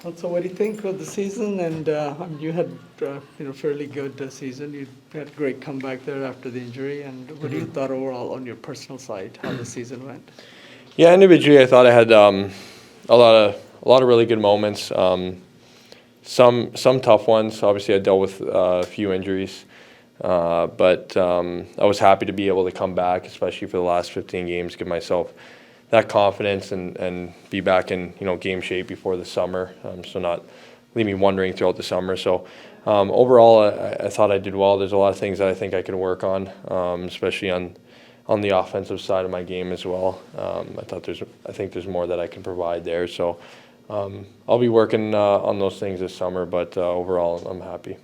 Also, what do you think of the season? And you had fairly good season. You had great comeback there after the injury. And what do you thought overall on your personal side how the season went? Yeah, individually, I thought I had a lot of really good moments. Some tough ones. Obviously, I dealt with a few injuries, but I was happy to be able to come back, especially for the last 15 games, give myself that confidence and be back in game shape before the summer. So not leave me wondering throughout the summer. So overall, I thought I did well. There's a lot of things that I think I can work on, especially on the offensive side of my game as well. I think there's more that I can provide there. So I'll be working on those things this summer. But overall, I'm happy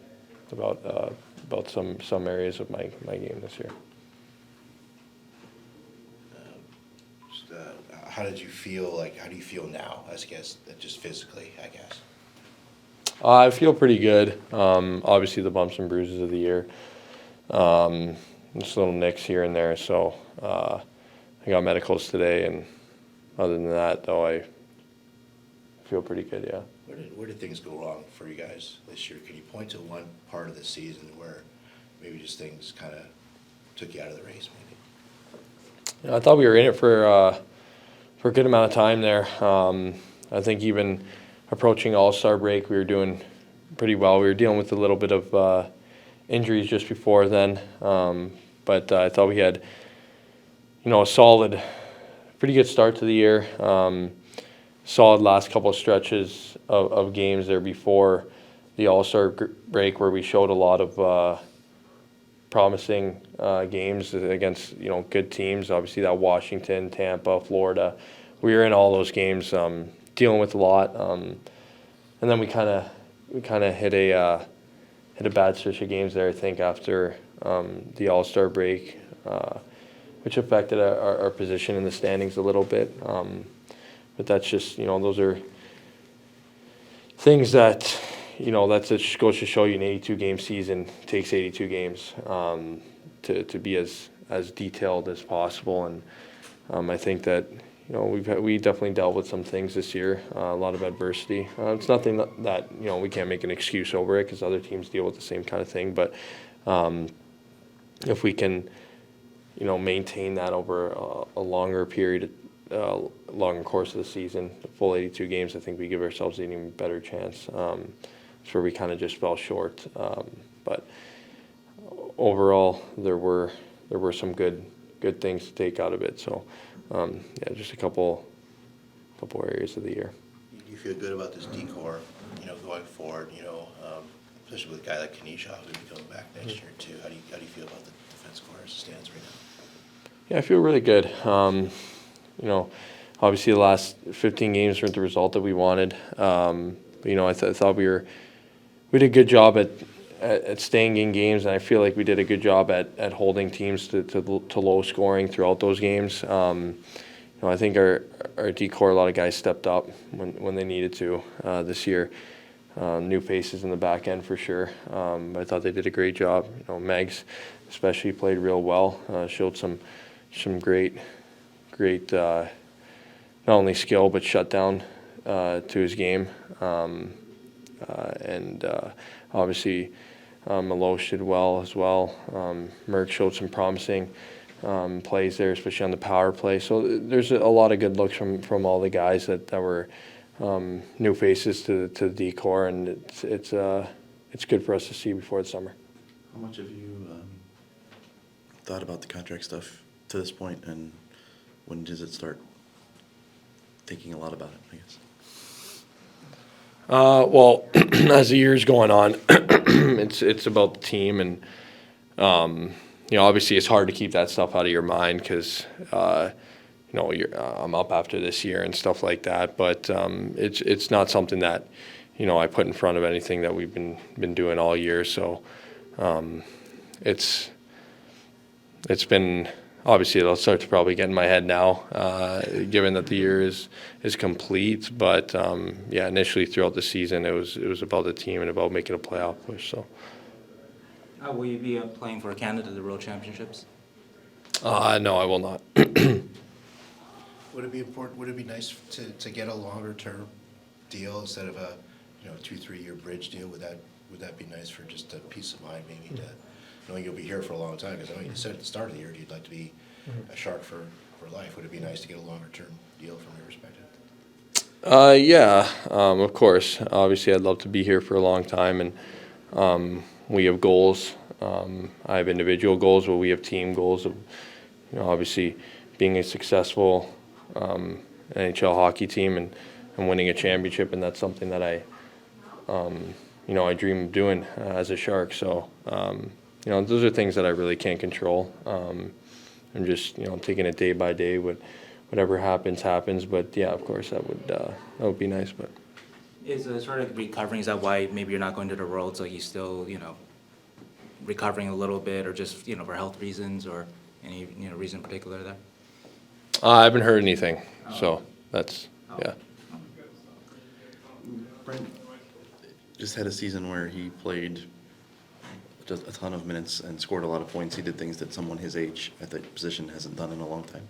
about some areas of my game this year. How did you feel? How do you feel now? I guess just physically, I guess. I feel pretty good. Obviously, the bumps and bruises of the year, just little nicks here and there. So I got medicals today, and other than that, though, I feel pretty good. Yeah. Where did things go wrong for you guys this year? Can you point to one part of the season where maybe just things kind of took you out of the race? Maybe. I thought we were in it for a good amount of time there. I think even approaching All-Star break, we were doing pretty well. We were dealing with a little bit of injuries just before then, but I thought we had, a solid, pretty good start to the year. Solid last couple of stretches of games there before the All-Star break, where we showed a lot of promising games against good teams. Obviously, that Washington, Tampa, Florida, we were in all those games, dealing with a lot, and then we kind of hit a bad stretch of games there. I think after the All-Star break, which affected our position in the standings a little bit. But that's just those are things that that just goes to show you an 82-game season takes 82 games to be as detailed as possible. And I think that we definitely dealt with some things this year, a lot of adversity. It's nothing that we can't make an excuse over it, because other teams deal with the same kind of thing. But if we can maintain that over a longer period, longer course of the season, the full 82 games, I think we give ourselves an even better chance. It's where we kind of just fell short. But overall, there were some good things to take out of it. So just a couple areas of the year. You feel good about this decor, going forward, especially with a guy like Kanisha who'll be coming back next year too. How do you feel about the defense core as it stands right now? Yeah, I feel really good. Obviously the last 15 games weren't the result that we wanted. I thought we did a good job at staying in games, and I feel like we did a good job at holding teams to low scoring throughout those games. I think our decor, a lot of guys stepped up when they needed to this year. New faces in the back end for sure. But I thought they did a great job. Megs especially played real well. Showed some great not only skill but shutdown to his game. And obviously Malosh did well as well. Merck showed some promising plays there, especially on the power play. So there's a lot of good looks from all the guys that were new faces to the decor, and it's good for us to see before the summer. How much have you thought about the contract stuff to this point, and when does it start thinking a lot about it, I guess? Well, as the year's going on, it's about the team, and obviously it's hard to keep that stuff out of your mind, because I'm up after this year and stuff like that. But it's not something that I put in front of anything that we've been doing all year. So it's been. Obviously, it'll start to probably get in my head now, given that the year is complete. But initially throughout the season, it was about the team and about making a playoff push. So, will you be playing for Canada at the World Championships? No, I will not. Would it be important? Would it be nice to get a longer term deal instead of a, 2-3 year bridge deal? Would that be nice for just a peace of mind, maybe, to knowing you'll be here for a long time? Because I know you said at the start of the year you'd like to be a Shark for life. Would it be nice to get a longer term deal from your perspective? Yeah, of course. Obviously, I'd love to be here for a long time, and we have goals. I have individual goals, but we have team goals of, obviously being a successful NHL hockey team and winning a championship, and that's something that I dream of doing as a Shark. So, those are things that I really can't control. I'm just, taking it day by day. Whatever happens. But yeah, of course, that would be nice. But Is sort of recovering, is that why maybe you're not going to the Worlds? Like you still, recovering a little bit, or just, for health reasons, or any, reason in particular there? I haven't heard anything, so that's, yeah. Brent just had a season where he played just a ton of minutes and scored a lot of points. He did things that someone his age at that position hasn't done in a long time.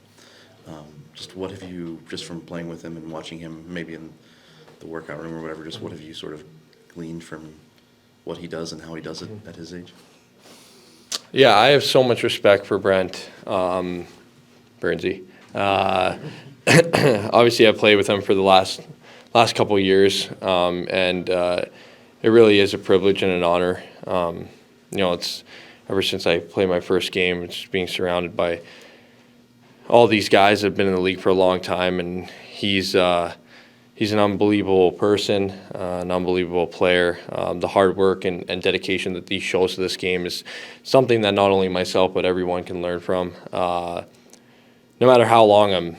Just what have you, just from playing with him and watching him maybe in the workout room or whatever, just what have you sort of gleaned from what he does and how he does it at his age? Yeah, I have so much respect for Brent Burnsy. Obviously, I've played with him for the last couple of years, and it really is a privilege and an honor. It's ever since I played my first game, it's being surrounded by all these guys that have been in the league for a long time, and he's an unbelievable person, an unbelievable player. The hard work and dedication that he shows to this game is something that not only myself but everyone can learn from. No matter how long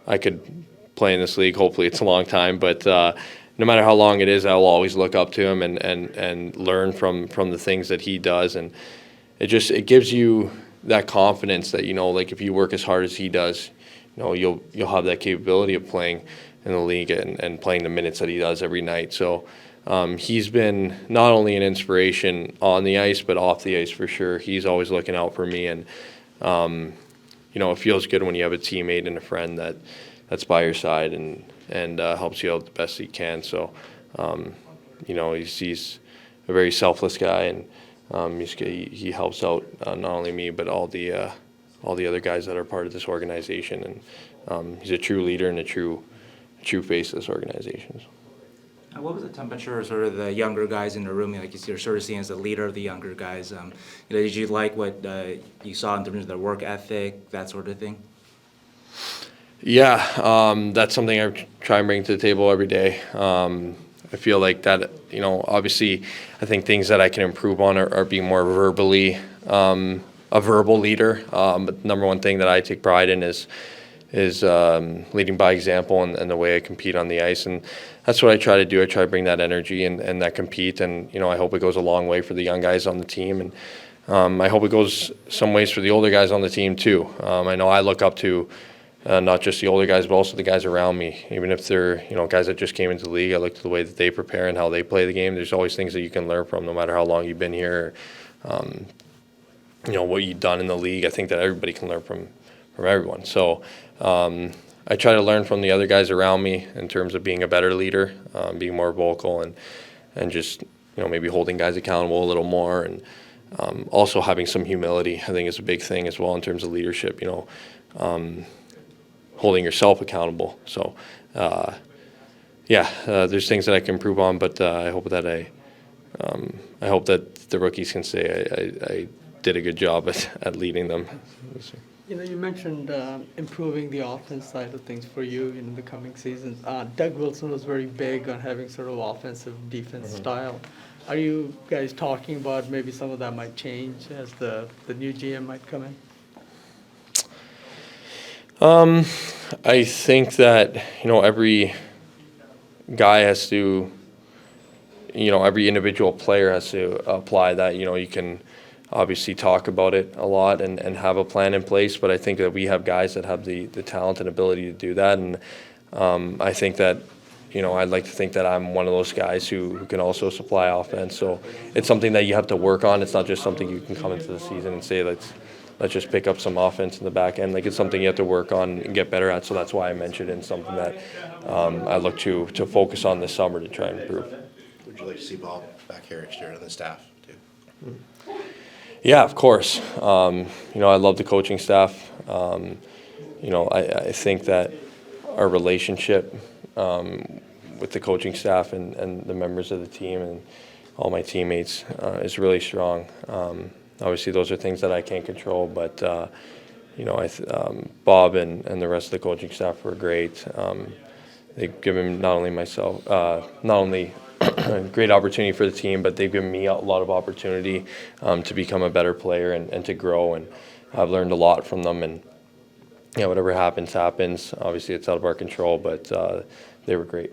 I could play in this league, hopefully it's a long time, but no matter how long it is, I'll always look up to him and learn from the things that he does, and it gives you that confidence that, like if you work as hard as he does, you'll have that capability of playing in the league and playing the minutes that he does every night. So he's been not only an inspiration on the ice, but off the ice for sure. He's always looking out for me, and it feels good when you have a teammate and a friend that's by your side and helps you out the best he can. So he's a very selfless guy, and he helps out not only me but all the other guys that are part of this organization, and he's a true leader and a true face of this organization. What was the temperature of sort of the younger guys in the room? Like you're sort of seen as the leader of the younger guys. Did you like what you saw in terms of their work ethic, that sort of thing? Yeah, that's something I try and bring to the table every day. I feel like that, obviously I think things that I can improve on are being more verbally a verbal leader. But the number one thing that I take pride in is leading by example and the way I compete on the ice. And that's what I try to do. I try to bring that energy and that compete. And, I hope it goes a long way for the young guys on the team. And I hope it goes some ways for the older guys on the team too. I know I look up to not just the older guys, but also the guys around me. Even if they're, guys that just came into the league, I look to the way that they prepare and how they play the game. There's always things that you can learn from, no matter how long you've been here, what you've done in the league. I think that everybody can learn from everyone. So I try to learn from the other guys around me in terms of being a better leader, being more vocal, and just, maybe holding guys accountable a little more, and also having some humility. I think is a big thing as well in terms of leadership. Holding yourself accountable. So, there's things that I can improve on, but I hope that I hope that the rookies can say I did a good job at leading them. You mentioned improving the offense side of things for you in the coming seasons. Doug Wilson was very big on having sort of offensive defense style. Are you guys talking about maybe some of that might change as the new GM might come in? I think that, every guy has to, every individual player has to apply that. You can obviously talk about it a lot and have a plan in place, but I think that we have guys that have the talent and ability to do that. And I think that, I'd like to think that I'm one of those guys who can also supply offense. So it's something that you have to work on. It's not just something you can come into the season and say, let's just pick up some offense in the back end. Like, it's something you have to work on and get better at. So that's why I mentioned it, and something that I look to focus on this summer to try and improve. Would you like to see Bob back here next year and the staff too? Yeah, of course. I love the coaching staff. I think that our relationship with the coaching staff and the members of the team and all my teammates is really strong. Obviously, those are things that I can't control, but Bob and the rest of the coaching staff were great. They've given not only a great opportunity for the team, but they've given me a lot of opportunity to become a better player and to grow. And I've learned a lot from them. And whatever happens. Obviously, it's out of our control, but they were great.